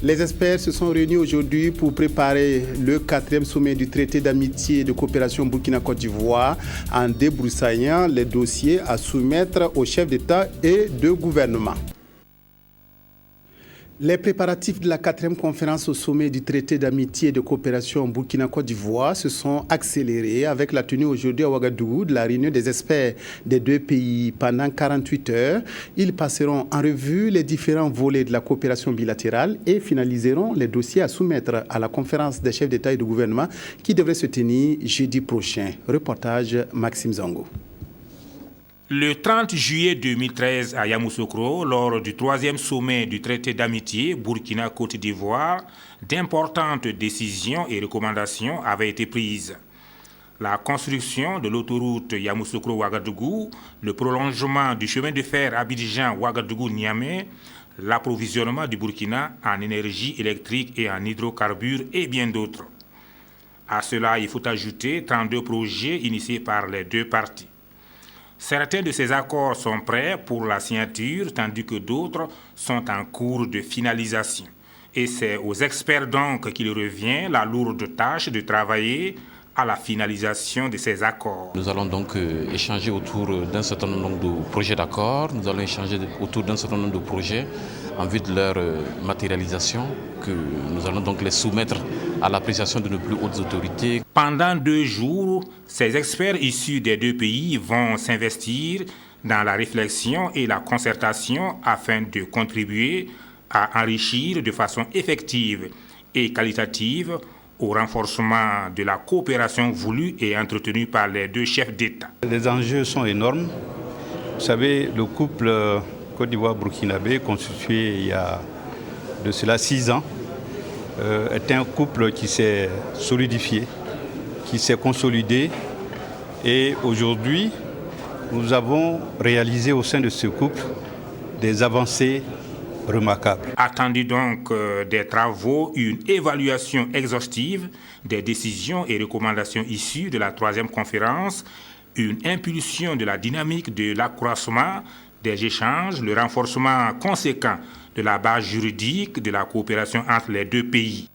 Les experts se sont réunis aujourd'hui pour préparer le 4e sommet du traité d'amitié et de coopération Burkina-Côte d'Ivoire en débroussaillant les dossiers à soumettre aux chefs d'État et de gouvernement. Les préparatifs de la 4e conférence au sommet du traité d'amitié et de coopération Burkina-Côte d'Ivoire se sont accélérés avec la tenue aujourd'hui à Ouagadougou de la réunion des experts des deux pays pendant 48 heures. Ils passeront en revue les différents volets de la coopération bilatérale et finaliseront les dossiers à soumettre à la conférence des chefs d'État et de gouvernement qui devrait se tenir jeudi prochain. Reportage Maxime Zongo. Le 30 juillet 2013 à Yamoussoukro, lors du 3e sommet du traité d'amitié Burkina-Côte d'Ivoire, d'importantes décisions et recommandations avaient été prises. La construction de l'autoroute Yamoussoukro-Ouagadougou, le prolongement du chemin de fer Abidjan-Ouagadougou-Niamey, l'approvisionnement du Burkina en énergie électrique et en hydrocarbures et bien d'autres. À cela, il faut ajouter 32 projets initiés par les deux parties. Certains de ces accords sont prêts pour la signature, tandis que d'autres sont en cours de finalisation. Et c'est aux experts donc qu'il revient la lourde tâche de travailler à la finalisation de ces accords. Nous allons donc échanger autour d'un certain nombre de projets d'accords. Nous allons échanger autour d'un certain nombre de projets en vue de leur matérialisation, que nous allons donc les soumettre à l'appréciation de nos plus hautes autorités. Pendant 2 jours, ces experts issus des deux pays vont s'investir dans la réflexion et la concertation afin de contribuer à enrichir de façon effective et qualitative au renforcement de la coopération voulue et entretenue par les deux chefs d'État. Les enjeux sont énormes. Vous savez, le couple Côte d'Ivoire-Burkinabé, constitué il y a de cela 6 ans, est un couple qui s'est solidifié, qui s'est consolidé. Et aujourd'hui, nous avons réalisé au sein de ce couple des avancées remarquable. Attendu donc des travaux, une évaluation exhaustive des décisions et recommandations issues de la 3e conférence, une impulsion de la dynamique de l'accroissement des échanges, le renforcement conséquent de la base juridique de la coopération entre les deux pays.